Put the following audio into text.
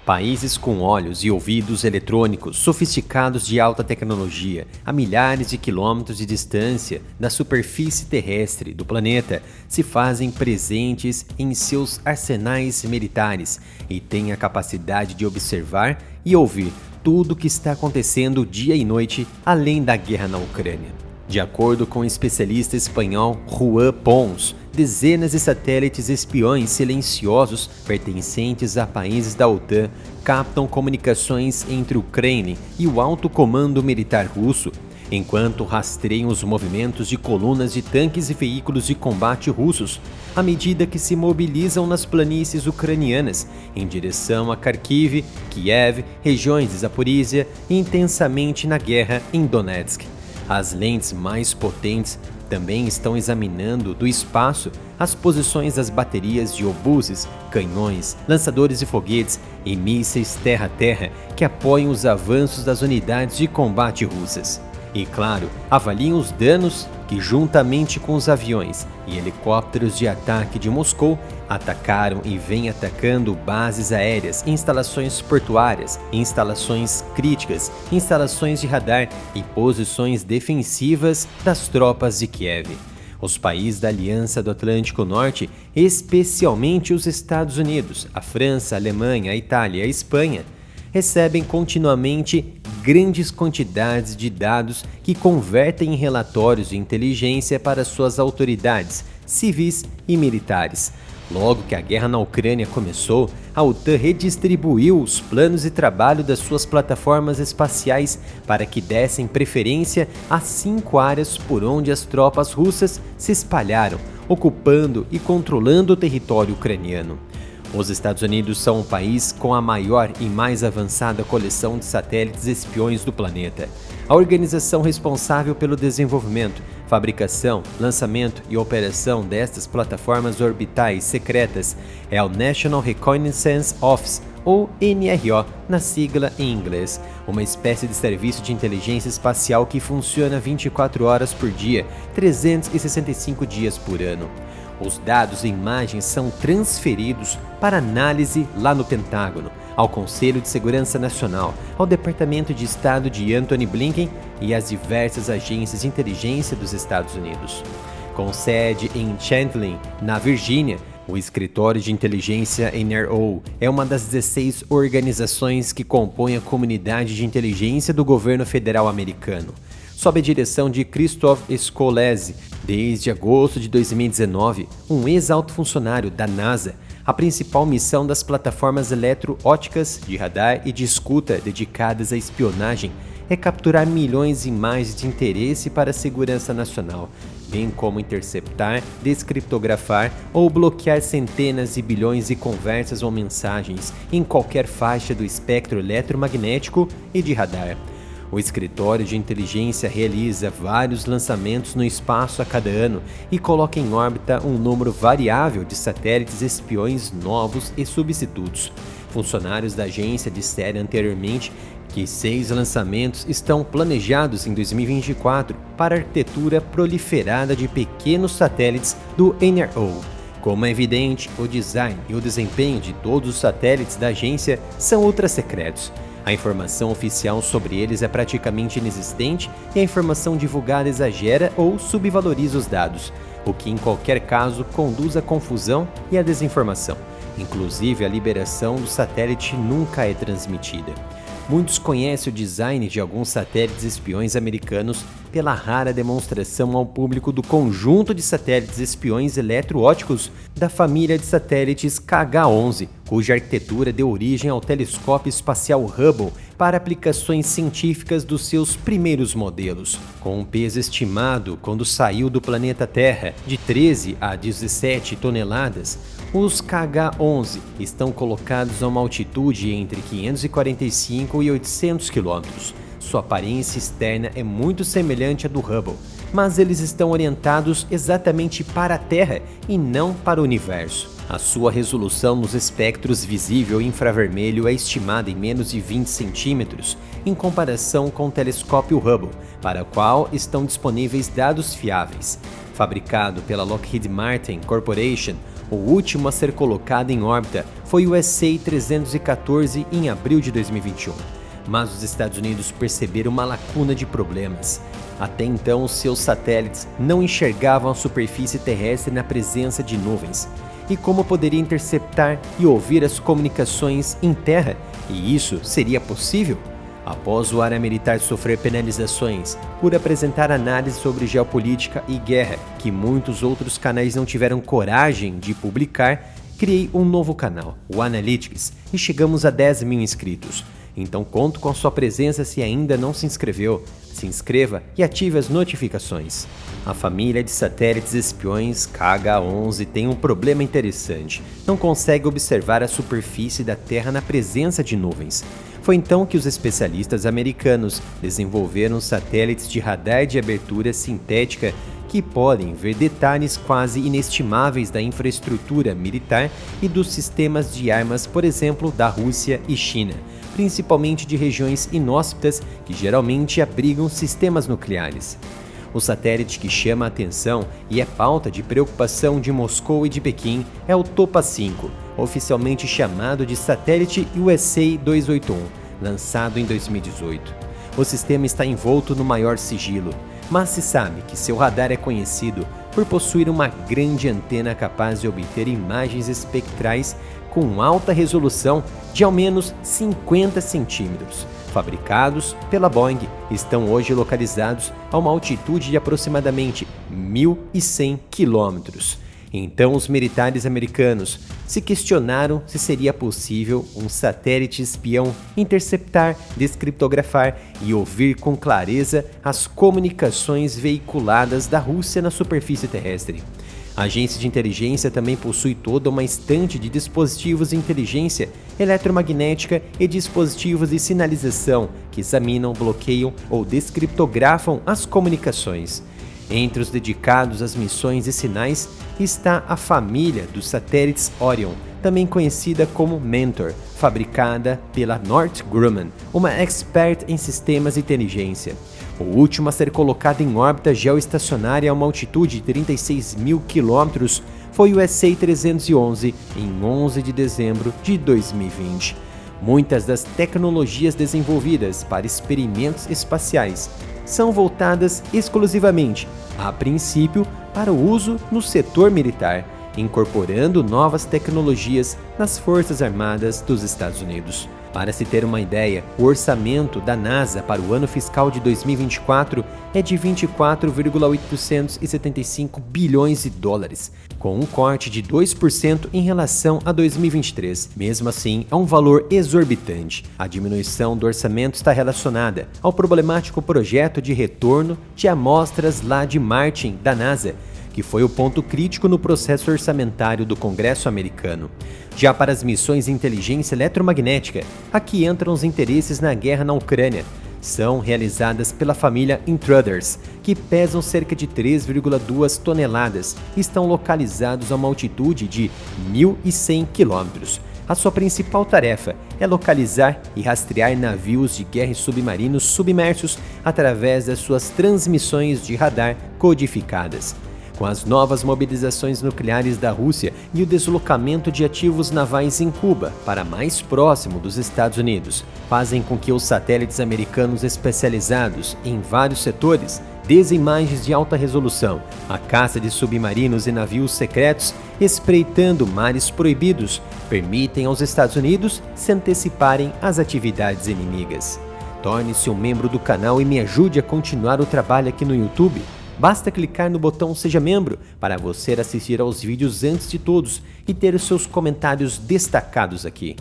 Países com olhos e ouvidos eletrônicos sofisticados de alta tecnologia, a milhares de quilômetros de distância da superfície terrestre do planeta, se fazem presentes em seus arsenais militares e têm a capacidade de observar e ouvir tudo o que está acontecendo dia e noite além da guerra na Ucrânia. De acordo com o especialista espanhol Juan Pons, dezenas de satélites espiões silenciosos pertencentes a países da OTAN captam comunicações entre o Kremlin e o alto comando militar russo, enquanto rastreiam os movimentos de colunas de tanques e veículos de combate russos, à medida que se mobilizam nas planícies ucranianas em direção a Kharkiv, Kiev, regiões de Zaporizhia e intensamente na guerra em Donetsk. As lentes mais potentes também estão examinando do espaço as posições das baterias de obuses, canhões, lançadores de foguetes e mísseis terra-terra que apoiam os avanços das unidades de combate russas. E, claro, avaliam os danos que, juntamente com os aviões e helicópteros de ataque de Moscou, atacaram e vêm atacando bases aéreas, instalações portuárias, instalações críticas, instalações de radar e posições defensivas das tropas de Kiev. Os países da Aliança do Atlântico Norte, especialmente os Estados Unidos, a França, a Alemanha, a Itália e a Espanha, recebem continuamente grandes quantidades de dados que convertem em relatórios de inteligência para suas autoridades civis e militares. Logo que a guerra na Ucrânia começou, a OTAN redistribuiu os planos de trabalho das suas plataformas espaciais para que dessem preferência a 5 áreas por onde as tropas russas se espalharam, ocupando e controlando o território ucraniano. Os Estados Unidos são o país com a maior e mais avançada coleção de satélites espiões do planeta. A organização responsável pelo desenvolvimento, fabricação, lançamento e operação destas plataformas orbitais secretas é o National Reconnaissance Office, ou NRO, na sigla em inglês, uma espécie de serviço de inteligência espacial que funciona 24 horas por dia, 365 dias por ano. Os dados e imagens são transferidos para análise lá no Pentágono, ao Conselho de Segurança Nacional, ao Departamento de Estado de Antony Blinken e às diversas agências de inteligência dos Estados Unidos. Com sede em Chantilly, na Virgínia, o Escritório de Inteligência NRO é uma das 16 organizações que compõem a comunidade de inteligência do governo federal americano. Sob a direção de Christoph Scolese, desde agosto de 2019, um ex-alto funcionário da NASA, a principal missão das plataformas eletroóticas de radar e de escuta dedicadas à espionagem é capturar milhões de imagens de interesse para a segurança nacional, bem como interceptar, descriptografar ou bloquear centenas de bilhões de conversas ou mensagens em qualquer faixa do espectro eletromagnético e de radar. O escritório de inteligência realiza vários lançamentos no espaço a cada ano e coloca em órbita um número variável de satélites espiões novos e substitutos. Funcionários da agência disseram anteriormente que 6 lançamentos estão planejados em 2024 para a arquitetura proliferada de pequenos satélites do NRO. Como é evidente, o design e o desempenho de todos os satélites da agência são ultra-secretos. A informação oficial sobre eles é praticamente inexistente e a informação divulgada exagera ou subvaloriza os dados, o que em qualquer caso conduz à confusão e à desinformação. Inclusive, a liberação do satélite nunca é transmitida. Muitos conhecem o design de alguns satélites espiões americanos pela rara demonstração ao público do conjunto de satélites espiões eletroóticos da família de satélites KH-11, cuja arquitetura deu origem ao telescópio espacial Hubble para aplicações científicas dos seus primeiros modelos. Com um peso estimado, quando saiu do planeta Terra, de 13 a 17 toneladas, os KH-11 estão colocados a uma altitude entre 545 e 800 km. Sua aparência externa é muito semelhante à do Hubble, mas eles estão orientados exatamente para a Terra e não para o universo. A sua resolução nos espectros visível e infravermelho é estimada em menos de 20 centímetros, em comparação com o telescópio Hubble, para o qual estão disponíveis dados fiáveis. Fabricado pela Lockheed Martin Corporation, O último a ser colocado em órbita foi o SA-314 em abril de 2021, mas os Estados Unidos perceberam uma lacuna de problemas. Até então, seus satélites não enxergavam a superfície terrestre na presença de nuvens. E como poderia interceptar e ouvir as comunicações em terra? E isso seria possível? Após o área militar sofrer penalizações por apresentar análise sobre geopolítica e guerra, que muitos outros canais não tiveram coragem de publicar, criei um novo canal, o Analytics, e chegamos a 10 mil inscritos. Então conto com a sua presença se ainda não se inscreveu. Se inscreva e ative as notificações. A família de satélites espiões KH-11 tem um problema interessante. Não consegue observar a superfície da Terra na presença de nuvens. Foi então que os especialistas americanos desenvolveram satélites de radar de abertura sintética que podem ver detalhes quase inestimáveis da infraestrutura militar e dos sistemas de armas, por exemplo, da Rússia e China, principalmente de regiões inóspitas que geralmente abrigam sistemas nucleares. O satélite que chama a atenção e é pauta de preocupação de Moscou e de Pequim é o TOPA-5, oficialmente chamado de satélite USA-281, lançado em 2018. O sistema está envolto no maior sigilo, mas se sabe que seu radar é conhecido por possuir uma grande antena capaz de obter imagens espectrais com alta resolução de ao menos 50 centímetros. Fabricados pela Boeing, estão hoje localizados a uma altitude de aproximadamente 1.100 quilômetros. Então os militares americanos se questionaram se seria possível um satélite espião interceptar, descriptografar e ouvir com clareza as comunicações veiculadas da Rússia na superfície terrestre. A agência de inteligência também possui toda uma estante de dispositivos de inteligência eletromagnética e dispositivos de sinalização que examinam, bloqueiam ou descriptografam as comunicações. Entre os dedicados às missões e sinais está a família dos satélites Orion, também conhecida como Mentor, fabricada pela Northrop Grumman, uma expert em sistemas de inteligência. O último a ser colocado em órbita geoestacionária a uma altitude de 36 mil quilômetros foi o SA-311 em 11 de dezembro de 2020. Muitas das tecnologias desenvolvidas para experimentos espaciais são voltadas exclusivamente, a princípio, para o uso no setor militar, incorporando novas tecnologias nas Forças Armadas dos Estados Unidos. Para se ter uma ideia, o orçamento da NASA para o ano fiscal de 2024 é de 24,875 bilhões de dólares, com um corte de 2% em relação a 2023. Mesmo assim, é um valor exorbitante. A diminuição do orçamento está relacionada ao problemático projeto de retorno de amostras lá de Martin da NASA, que foi o ponto crítico no processo orçamentário do Congresso americano. Já para as missões de inteligência eletromagnética, aqui entram os interesses na guerra na Ucrânia. São realizadas pela família Intruders, que pesam cerca de 3,2 toneladas e estão localizados a uma altitude de 1.100 quilômetros. A sua principal tarefa é localizar e rastrear navios de guerra e submarinos submersos através das suas transmissões de radar codificadas. Com as novas mobilizações nucleares da Rússia e o deslocamento de ativos navais em Cuba para mais próximo dos Estados Unidos, fazem com que os satélites americanos especializados em vários setores, desde imagens de alta resolução, a caça de submarinos e navios secretos, espreitando mares proibidos, permitem aos Estados Unidos se anteciparem às atividades inimigas. Torne-se um membro do canal e me ajude a continuar o trabalho aqui no YouTube. Basta clicar no botão Seja Membro para você assistir aos vídeos antes de todos e ter os seus comentários destacados aqui.